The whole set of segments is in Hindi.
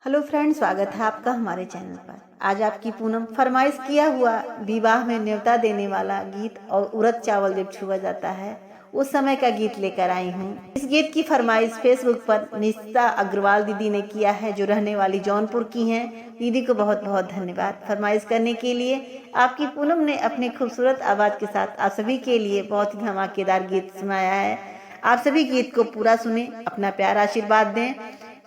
हेलो फ्रेंड, स्वागत है आपका हमारे चैनल पर। आज आपकी पूनम फरमाइश किया हुआ विवाह में न्योता देने वाला गीत और उड़द चावल जब छुआ जाता है उस समय का गीत लेकर आई हूँ। इस गीत की फरमाइश फेसबुक पर निशिता अग्रवाल दीदी ने किया है, जो रहने वाली जौनपुर की हैं। दीदी को बहुत बहुत धन्यवाद फरमाइश करने के लिए। आपकी पूनम ने अपने खूबसूरत आवाज़ के साथ आप सभी के लिए बहुत ही धमाकेदार गीत सुनाया है। आप सभी गीत को पूरा सुने, अपना प्यारा आशीर्वाद दें।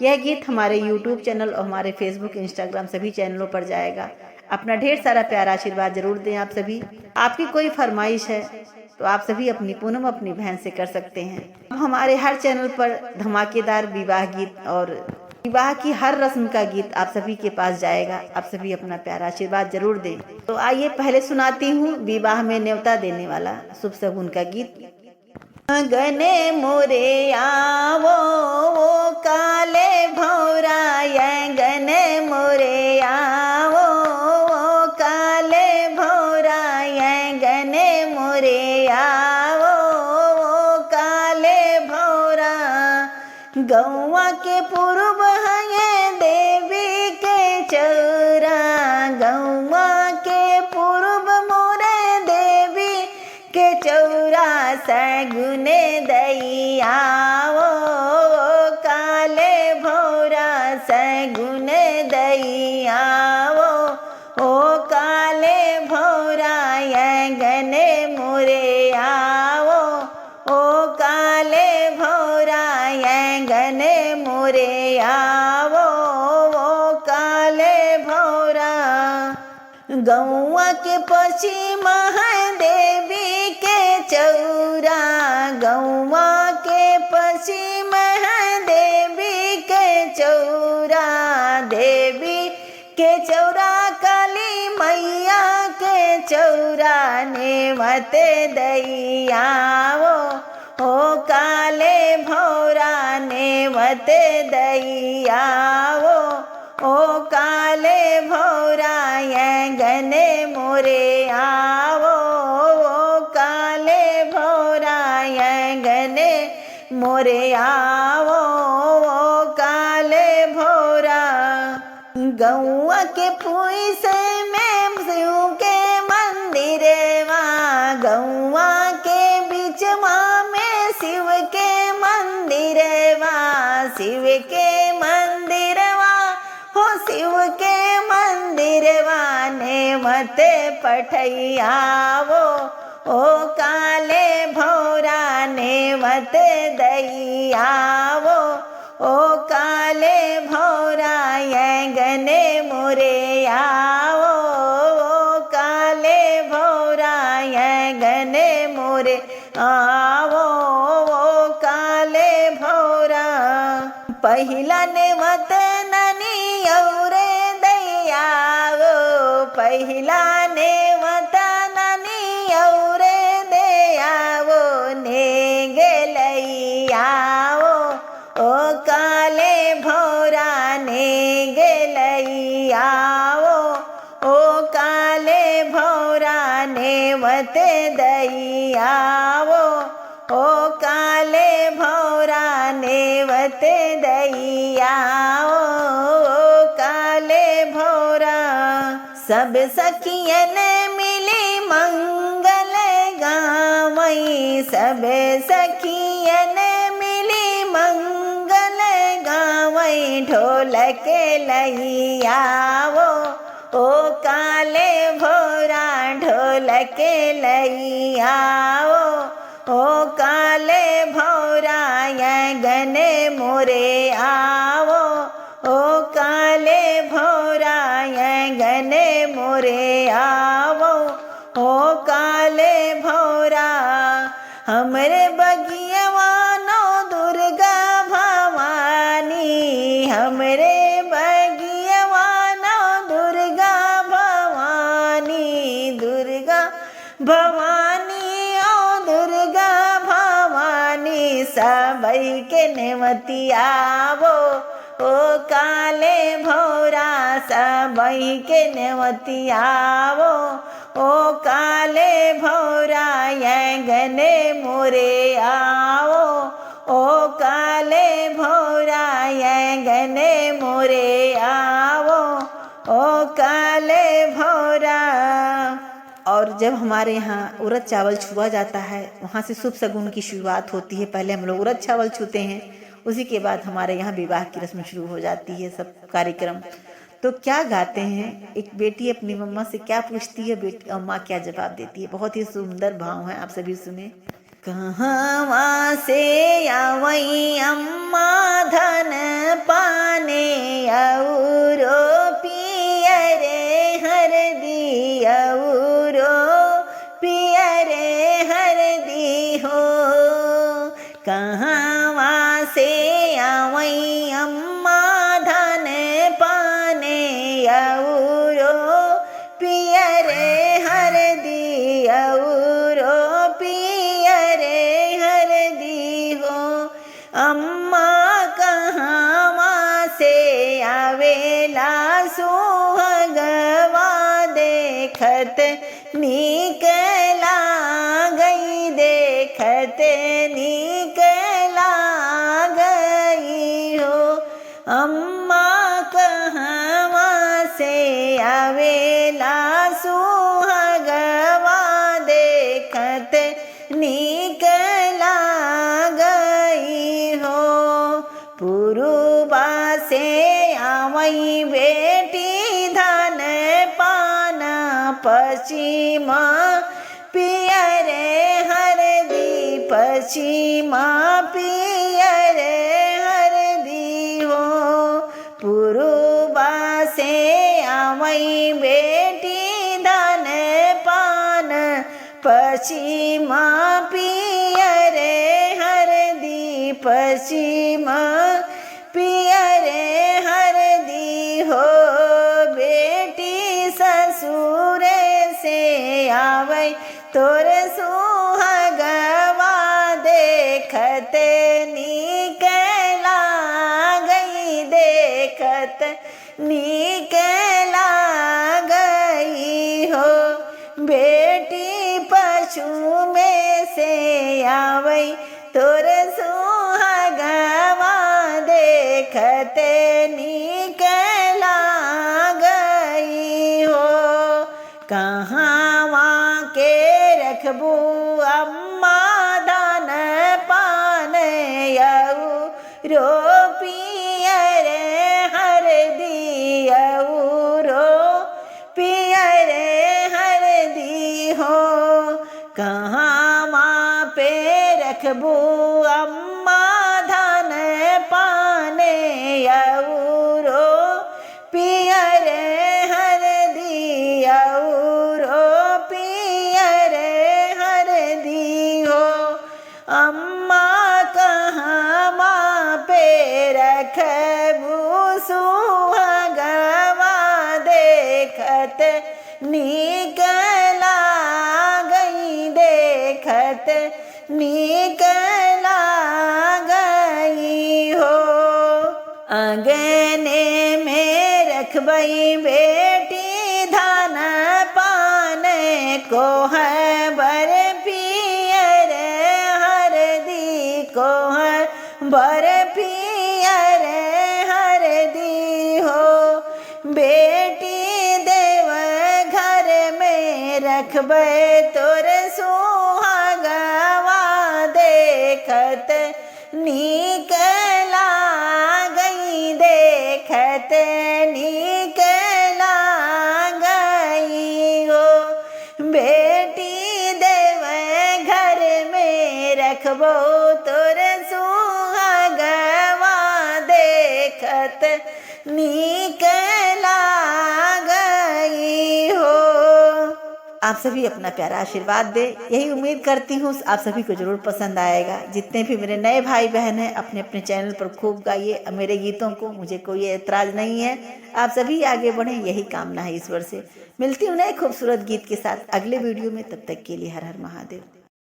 यह गीत हमारे YouTube चैनल और हमारे Facebook, Instagram सभी चैनलों पर जाएगा। अपना ढेर सारा प्यारा आशीर्वाद जरूर दें आप सभी। आपकी कोई फरमाइश है तो आप सभी अपनी पूनम अपनी बहन से कर सकते हैं। अब हमारे हर चैनल पर धमाकेदार विवाह गीत और विवाह की हर रस्म का गीत आप सभी के पास जाएगा। आप सभी अपना प्यारा आशीर्वाद जरूर दें। तो आइए पहले सुनाती हूँ विवाह में न्योता देने वाला शुभ शगुन का गीत। गने मोरे आवो वो काले भौरा, गने मोरे आवो वो काले भौरा, गने मोरे आवो वो काले भौरा। गौवा के पूर्व है देवी के चौरा, गौवा के पूर्व मोरे देवी के चौरा। सगुने दैयावो काले भौरा, सगुने दैयावो ओ काले भौरा, गने मोरे आवो ओ काले भौरा, गने मोरे आवो ओ काले भौरा। गौआ के पश्चिम है देवी के चौरा, गौआ के पश्चिम है देवी के चौरा। देवी के चौरा काली मैया के चौरा, नेवते दैयावो ओ काले भौरा, नेवते दैयावो ओ काले भौरा, गने मोरे आवो ओ काले भौरा, गने मोरे आवो ओ काले भौरा। गौआ के पुइसे में शिव के मंदिर वहाँ, गौआ के बीच में शिव के मंदिर वहाँ, शिव के मंदिर हो शिव के मंदिर वाने मते पठैयावो ओ काले भौरा, ने मते दैयावो ओ काले भौरा, गने मोरे आवो ओ काले भौरा, गने मोरे आवो ओ काले भौरा। पहिला नेवत ननी औरे दैयावो, पहिला नेवत ननी औरे दैयावो, ने गेलैयावो ओ काले भौरा, ने गेलैयावो ओ काले भौरा, नेवते दैयावो ओ काले भौरा, नेवते दैयावो ओ काले भौरा। सब सखियन मिली मंगल गावई, सब सखियन मिली मंगल गावई। ढोलक लइयावो ओ काले भौरा, ढोलक लइयावो ओ काले भौरा, गने मोरे आवो ओ काले भौरा, गने मोरे आवो ओ काले भौरा। हमरे बगियवानो दुर्गा भवानी, हमरे बगियवानो दुर्गा भवानी, दुर्गा भवानी ओ दुर्गा भवानी। सबई के नेवतियावो ओ काले भौरा, सबई के नेवतियावो ओ काले भौरा, गने मोरे आओ ओ काले भौरा, गने मोरे आ जब हमारे यहाँ उड़द चावल छुआ जाता है, वहाँ से शुभ शगुन की शुरुआत होती है। पहले हम लोग उड़द चावल छूते हैं, उसी के बाद हमारे यहाँ विवाह की रस्म शुरू हो जाती है, सब कार्यक्रम। तो क्या गाते हैं, एक बेटी अपनी मम्मा से क्या पूछती है, बेटी अम्मा क्या जवाब देती है। बहुत ही सुंदर भाव है, आप सभी सुने। कहवा से आवई अम्मा धन पाने औरो पियरे हरदी औरो पियरे हरदी हो। कहवा से आवई अम्मा धन पाने औरो पियरे हरदी औरो पियरे हरदी हो। अम्मा कहवा से आवेला सुहागवा देखत निकला गई, देखत निकला गई हो। अम्मा कहवा से आवेला सुहागवा देखत निकला गई हो। पुरुबा से आवई बेटी धन पान पश्चिमा पियरे हरदी पश्चिमा पियरे हरदी हो। पुरुबा से आवई बेटी धन पान पश्चिमा पियरे हरदी पश्चिमा पियरे हरदी हो। बेटी ससुरे से आवई तोर सुहागवा देखत निकला गई, देखत निकला गई हो। बेटी पशु में से आवई तोर सुहागवा देखत निकला गई हो। कहवा के रखबू अम्मा दान पान औरो पियरे हरदी औरो पियरे हरदी हो। कहवा पे रखबू अम्मा धन पाने औरो पियरे हरदी औरो पियरे हरदी हो। अम्मा कहवा पे रखबू सुहागवा देखत निकला गई, देखत निकला गई हो। अंगने में रखबई बेटी धन पान को है बर पियरे हरदी को है बर पियरे हरदी हो। बेटी देव घर में रखबे तोर सुहागवा देखत निकला गई, देखत निकला गई हो। बेटी देव घर में रखबो तोर सुहागवा देखत निकला गई हो। आप सभी अपना प्यारा आशीर्वाद दे, यही उम्मीद करती हूँ आप सभी को जरूर पसंद आएगा। जितने भी मेरे नए भाई बहन हैं अपने अपने चैनल पर खूब गाइए मेरे गीतों को, मुझे कोई एतराज नहीं है। आप सभी आगे बढ़ें, यही कामना है ईश्वर से। मिलती हूँ नए खूबसूरत गीत के साथ अगले वीडियो में, तब तक के लिए हर हर महादेव।